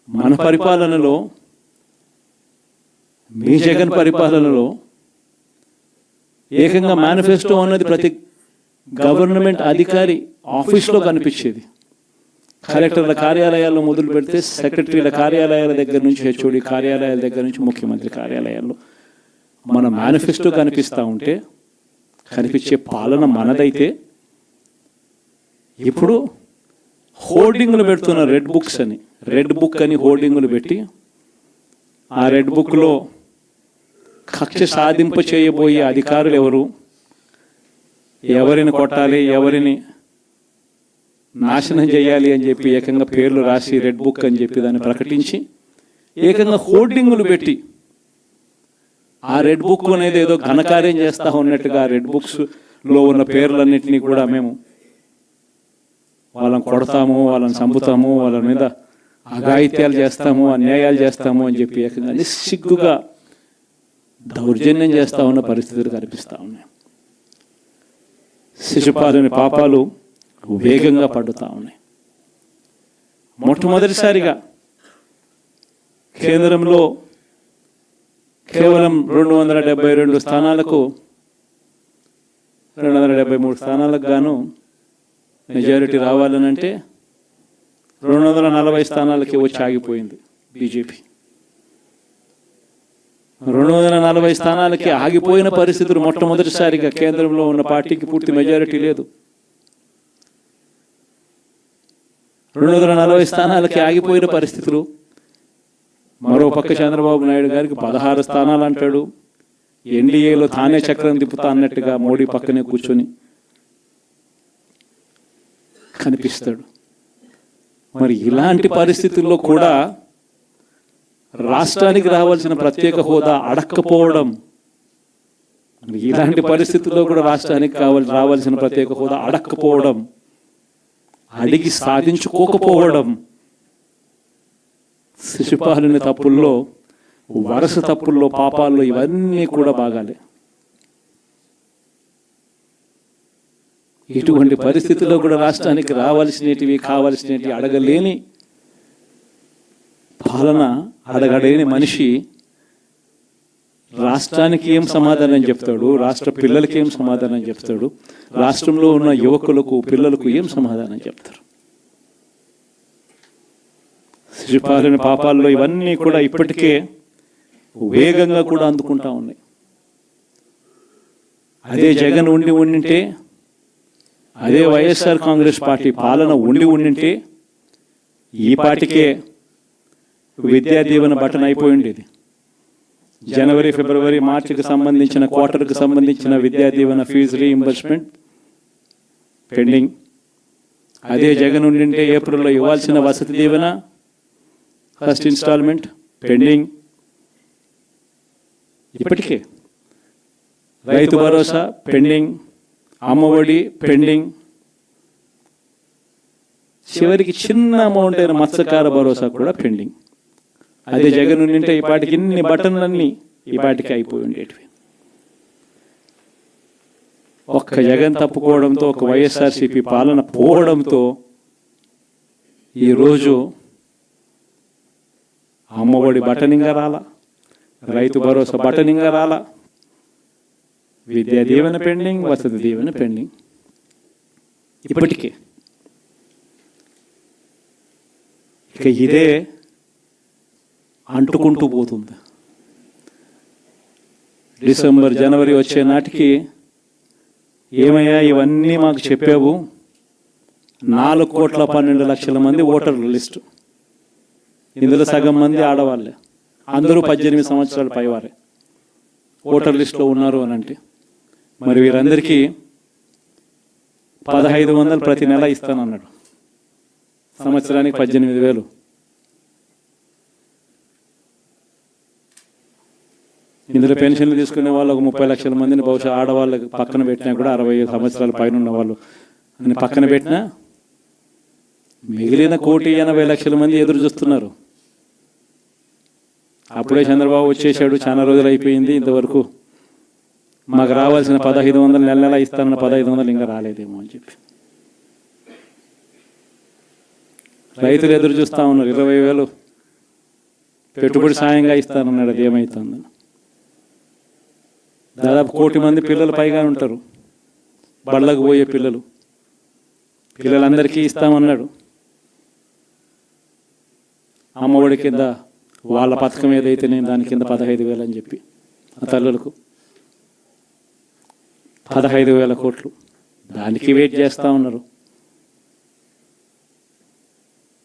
మన పరిపాలనలో, మీ జగన్ పరిపాలనలో ఏకంగా మేనిఫెస్టో అన్నది ప్రతి గవర్నమెంట్ అధికారి ఆఫీస్లో కనిపించేది. కలెక్టర్ల కార్యాలయాల్లో మొదలు పెడితే సెక్రటరీల కార్యాలయాల దగ్గర నుంచి, హెచ్ఓడి కార్యాలయాల దగ్గర నుంచి ముఖ్యమంత్రి కార్యాలయాల్లో మన మేనిఫెస్టో కనిపిస్తూ ఉంటే, కనిపించే పాలన మనదైతే, ఇప్పుడు హోర్డింగ్లు పెడుతున్న రెడ్ బుక్స్ అని, రెడ్ బుక్ అని హోర్డింగ్లు పెట్టి ఆ రెడ్ బుక్లో కక్ష సాధింపు చేయబోయే అధికారులు ఎవరు, ఎవరిని కొట్టాలి, ఎవరిని నాశనం చేయాలి అని చెప్పి ఏకంగా పేర్లు రాసి రెడ్ బుక్ అని చెప్పి దాన్ని ప్రకటించి ఏకంగా హోర్డింగులు పెట్టి ఆ రెడ్ బుక్ అనేది ఏదో ఘనకార్యం చేస్తూ ఉన్నట్టుగా రెడ్ బుక్స్లో ఉన్న పేర్లన్నింటినీ కూడా మేము వాళ్ళని కొడతాము, వాళ్ళని చంపుతాము, వాళ్ళ మీద అఘాయిత్యాలు చేస్తాము, అన్యాయాలు చేస్తాము అని చెప్పి ఏకంగా నిస్సిగ్గుగా దౌర్జన్యం చేస్తూ ఉన్న పరిస్థితులు కనిపిస్తూ ఉన్నాయి. శిశుపాలుని పాపాలు వేగంగా పడుతూ ఉన్నాయి. మొట్టమొదటిసారిగా కేంద్రంలో కేవలం 272 స్థానాలకు 273 స్థానాలకు గాను మెజారిటీ రావాలనంటే 240 స్థానాలకి వచ్చి ఆగిపోయింది బీజేపీ. 240 స్థానాలకి ఆగిపోయిన పరిస్థితులు మొట్టమొదటిసారిగా కేంద్రంలో ఉన్న పార్టీకి పూర్తి మెజారిటీ లేదు. 240 స్థానాలకి ఆగిపోయిన పరిస్థితులు. మరో పక్క చంద్రబాబు నాయుడు గారికి 16 స్థానాలు అంటాడు. ఎన్డీఏలో తానే చక్రం తిప్పుతా అన్నట్టుగా మోడీ పక్కనే కూర్చొని కనిపిస్తాడు. మరి ఇలాంటి పరిస్థితుల్లో కూడా రాష్ట్రానికి రావాల్సిన ప్రత్యేక హోదా అడక్కపోవడం, ఇలాంటి పరిస్థితుల్లో కూడా రాష్ట్రానికి రావాల్సిన ప్రత్యేక హోదా అడక్కపోవడం, అడిగి సాధించుకోకపోవడం, శిశుపాలుని తప్పుల్లో, వరుస తప్పుల్లో, పాపాల్లో ఇవన్నీ కూడా బాగాలే. ఇటువంటి పరిస్థితుల్లో కూడా రాష్ట్రానికి రావాల్సినవి, కావాల్సినవి అడగలేని పాలన, అడగలేని మనిషి రాష్ట్రానికి ఏం సమాధానం చెప్తాడు, రాష్ట్ర పిల్లలకి ఏం సమాధానం చెప్తాడు, రాష్ట్రంలో ఉన్న యువకులకు, పిల్లలకు ఏం సమాధానం చెప్తారు? శిశుపాలుని పాపాల్లో ఇవన్నీ కూడా ఇప్పటికే వేగంగా కూడా అందుకుంటా ఉన్నాయి. అదే జగన్ ఉండింటే, అదే వైఎస్ఆర్ కాంగ్రెస్ పార్టీ పాలన ఉండింటే ఈ పార్టీకే విద్యా దీవెన బటన్ అయిపోయి ఉండేది. జనవరి, ఫిబ్రవరి, మార్చికి సంబంధించిన క్వార్టర్కి సంబంధించిన Vidya Deevena fee reimbursement pending. అదే జగన్ ఉండింటే ఏప్రిల్లో ఇవ్వాల్సిన Vasathi Deevena first instalment pending. ఇప్పటికే రైతు భరోసా పెండింగ్, అమ్మఒడి పెండింగ్, చివరికి చిన్న అమౌంట్ అయిన మత్స్యకార భరోసా కూడా పెండింగ్. అదే జగన్ ఉండింటే ఈ పాటికి ఇన్ని బటన్లన్నీ ఈ పాటికి అయిపోయి ఉండేటివి. ఒక్క జగన్ తప్పుకోవడంతో, ఒక వైఎస్ఆర్సీపీ పాలన పోవడంతో ఈరోజు అమ్మఒడి బటనింగా రాలా, రైతు భరోసా బటనింగా రాలా, విద్యా దీవెన పెండింగ్, వసతి దీవెన పెండింగ్. ఇప్పటికే ఇక ఇదే అంటుకుంటూ పోతుంది. డిసెంబర్, జనవరి వచ్చే నాటికి ఏమయ్యా ఇవన్నీ మాకు చెప్పావు, 4,12,00,000 మంది ఓటర్ల లిస్టు, ఇందులో సగం మంది ఆడవాళ్ళే, అందరూ 18 సంవత్సరాల పైవారే ఓటర్ లిస్టులో ఉన్నారు అని అంటే, మరి వీరందరికీ 1,500 ప్రతి నెల ఇస్తానన్నాడు. సంవత్సరానికి 18,000. ఇందులో పెన్షన్లు తీసుకునే వాళ్ళు ఒక 30 లక్షల మందిని బహుశా ఆడవాళ్ళకి పక్కన పెట్టినా కూడా 65 సంవత్సరాల పైన ఉన్న వాళ్ళు అని పక్కన పెట్టినా మిగిలిన 1,80,00,000 మంది ఎదురు చూస్తున్నారు. అప్పుడే చంద్రబాబు వచ్చేసాడు, చాలా రోజులు అయిపోయింది, ఇంతవరకు మాకు రావాల్సిన 1,500 నెల నెల ఇస్తానన్న 1,500 ఇంకా రాలేదేమో అని చెప్పి రైతులు ఎదురు చూస్తూ ఉన్నారు. 20,000 పెట్టుబడి సాయంగా ఇస్తానన్నాడు. అది ఏమవుతుంది? దాదాపు 1 కోటి మంది పిల్లలు పైగా ఉంటారు, బళ్ళకు పోయే పిల్లలందరికీ ఇస్తామన్నాడు. అమ్మఒడి కింద వాళ్ళ పథకం ఏదైతే నేను దాని కింద 15,000 అని చెప్పి ఆ తల్లులకు 15,000 కోట్లు దానికి వెయిట్ చేస్తూ ఉన్నారు.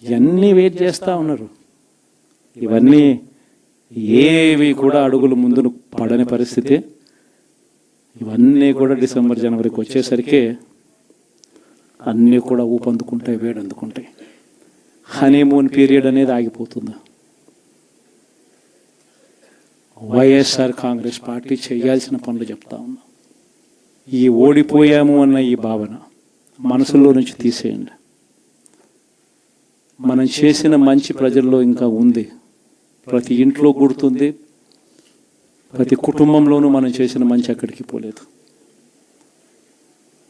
ఇవన్నీ వెయిట్ చేస్తూ ఉన్నారు. ఇవన్నీ ఏవి కూడా అడుగులు ముందును పడని పరిస్థితి. ఇవన్నీ కూడా డిసెంబర్ జనవరికి వచ్చేసరికి అన్నీ కూడా ఊపందుకుంటాయి, వేడందుకుంటాయి. హనీమూన్ పీరియడ్ అనేది ఆగిపోతుంది. వైఎస్ఆర్ కాంగ్రెస్ పార్టీ చేయాల్సిన పనులు చెప్తా ఉన్నా. ఈ ఓడిపోయాము అన్న ఈ భావన మనసులో నుంచి తీసేయండి. మనం చేసిన మంచి ప్రజల్లో ఇంకా ఉంది, ప్రతి ఇంట్లో గుర్తుంది, ప్రతి కుటుంబంలోనూ మనం చేసిన మంచి ఎక్కడికి పోలేదు.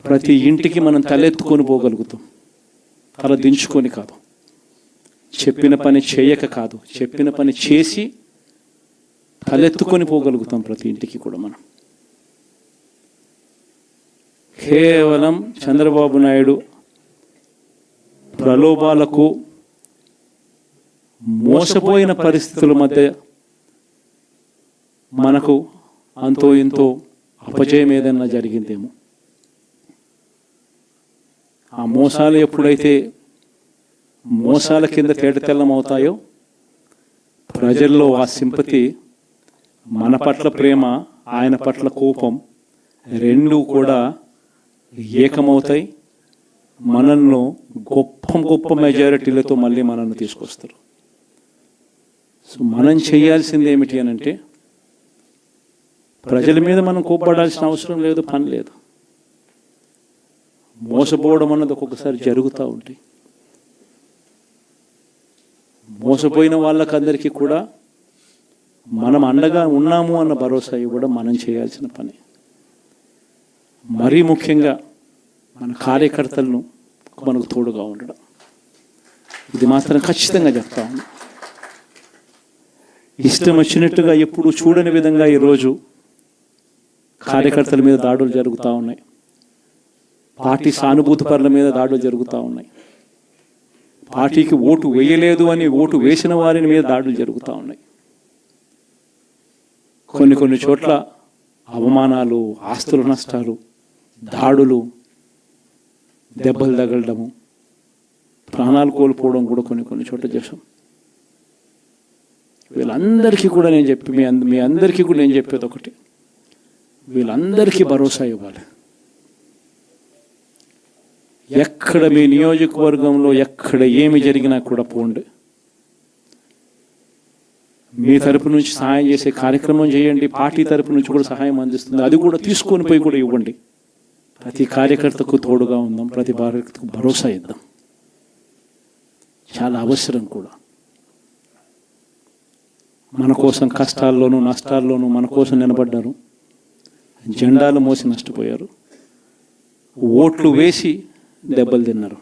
ప్రతి ఇంటికి మనం తలెత్తుకొని పోగలుగుతాం, తల దించుకొని కాదు, చెప్పిన పని చేయక కాదు, చెప్పిన పని చేసి తలెత్తుకొని పోగలుగుతాం ప్రతి ఇంటికి కూడా. మనం కేవలం చంద్రబాబు నాయుడు ప్రలోభాలకు మోసపోయిన పరిస్థితుల మధ్య మనకు అంతో ఇంతో అపజయం ఏదైనా జరిగిందేమో. ఆ మోసాలు ఎప్పుడైతే మోసాల కింద తేటతెల్లం అవుతాయో ప్రజల్లో ఆ సింపతి, మన పట్ల ప్రేమ, ఆయన పట్ల కోపం రెండూ కూడా ఏకమవుతాయి. మనల్ని గొప్ప మెజారిటీలతో మళ్ళీ మనల్ని తీసుకొస్తారు. సో మనం చేయాల్సింది ఏమిటి అని అంటే, ప్రజల మీద మనం కోప్పడాల్సిన అవసరం లేదు, పని లేదు. మోసపోవడం అన్నది ఒక్కొక్కసారి జరుగుతూ ఉంటాయి. మోసపోయిన వాళ్ళకందరికీ కూడా మనం అండగా ఉన్నాము అన్న భరోసా ఇవ్వడం మనం చేయాల్సిన పని. మరీ ముఖ్యంగా మన కార్యకర్తలను మనకు తోడుగా ఉండడం, ఇది మాత్రం ఖచ్చితంగా చెప్తా ఉన్నా. ఇష్టం వచ్చినట్టుగా ఎప్పుడు చూడని విధంగా ఈరోజు కార్యకర్తల మీద దాడులు జరుగుతూ ఉన్నాయి, పార్టీ సానుభూతి పరుల మీద దాడులు జరుగుతూ ఉన్నాయి, పార్టీకి ఓటు వేయలేదు అని ఓటు వేసిన వారిని మీద దాడులు జరుగుతూ ఉన్నాయి. కొన్ని చోట్ల అవమానాలు, ఆస్తుల నష్టాలు, దాడులు, దెబ్బలు తగలడము, ప్రాణాలు కోల్పోవడం కూడా కొన్ని చోట్ల చేశాం. వీళ్ళందరికీ కూడా నేను మీ అందరికీ కూడా నేను చెప్పేది ఒకటి, వీళ్ళందరికీ భరోసా ఇవ్వాలి. ఎక్కడ మీ నియోజకవర్గంలో ఎక్కడ ఏమి జరిగినా కూడా పోండి, మీ తరపు నుంచి సహాయం చేసే కార్యక్రమం చేయండి. పార్టీ తరపు నుంచి కూడా సహాయం అందిస్తుంది, అది కూడా తీసుకొని పోయి కూడా ఇవ్వండి. ప్రతి కార్యకర్తకు తోడుగా ఉందాం, ప్రతి కార్యకర్తకు భరోసా ఇద్దాం, చాలా అవసరం కూడా. మన కోసం కష్టాల్లోనూ నష్టాల్లోనూ మన కోసం నిలబడ్డారు, జెండాలు మోసి నష్టపోయారు, ఓట్లు వేసి దెబ్బలు తిన్నారు,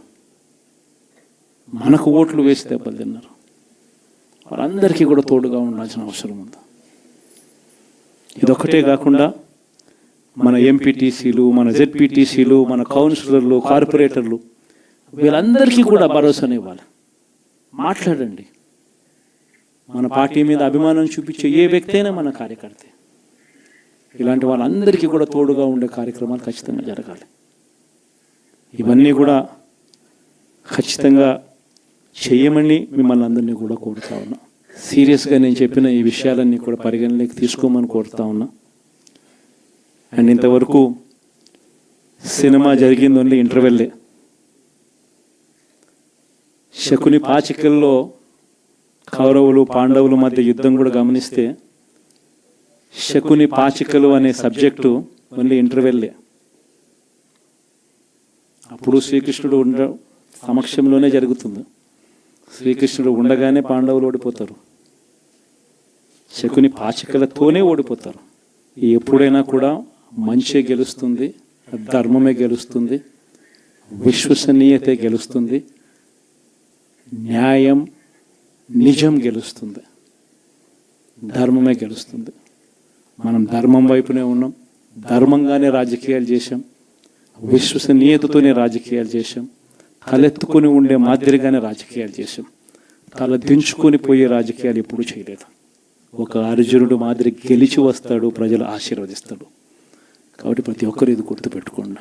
మనకు ఓట్లు వేసి దెబ్బలు తిన్నారు. వాళ్ళందరికీ కూడా తోడుగా ఉండాల్సిన అవసరం ఉంది. ఇదొక్కటే కాకుండా మన ఎంపీటీసీలు, మన జెడ్పీటీసీలు, మన కౌన్సిలర్లు, కార్పొరేటర్లు, వీళ్ళందరికీ కూడా భరోసాని ఇవ్వాలి. మాట్లాడండి. మన పార్టీ మీద అభిమానం చూపించే ఏ వ్యక్తి అయినా మన కార్యకర్తే. ఇలాంటి వాళ్ళందరికీ కూడా తోడుగా ఉండే కార్యక్రమాలు ఖచ్చితంగా జరగాలి. ఇవన్నీ కూడా ఖచ్చితంగా చేయమని మిమ్మల్ని అందరినీ కూడా కోరుతా ఉన్నా. సీరియస్గా నేను చెప్పిన ఈ విషయాలన్నీ కూడా పరిగణలోకి తీసుకోమని కోరుతా ఉన్నా. అండ్ ఇంతవరకు సినిమా జరిగింది ఓన్లీ ఇంటర్వెల్లే. శకుని పాచికల్లో కౌరవులు పాండవుల మధ్య యుద్ధం కూడా గమనిస్తే శకుని పాచికలు అనే సబ్జెక్టు ఓన్లీ ఇంటర్వెల్లే. అప్పుడు శ్రీకృష్ణుడు సమక్షంలోనే జరుగుతుంది. శ్రీకృష్ణుడు ఉండగానే పాండవులు ఓడిపోతారు, శకుని పాచికలతోనే ఓడిపోతారు. ఎప్పుడైనా కూడా మంచే గెలుస్తుంది, ధర్మమే గెలుస్తుంది, విశ్వసనీయతే గెలుస్తుంది, న్యాయం నిజం గెలుస్తుంది. ధర్మమే గెలుస్తుంది. మనం ధర్మం వైపునే ఉన్నాం, ధర్మంగానే రాజకీయాలు చేశాం, విశ్వసనీయతతోనే రాజకీయాలు చేశాం, తలెత్తుకొని ఉండే మాదిరిగానే రాజకీయాలు చేశాం. తల దించుకొని పోయే రాజకీయాలు ఎప్పుడూ చేయలేదు. ఒక అర్జునుడు మాదిరి గెలిచి వస్తాడు, ప్రజలు ఆశీర్వదిస్తాడు. కాబట్టి ప్రతి ఒక్కరు ఇది గుర్తుపెట్టుకోండి.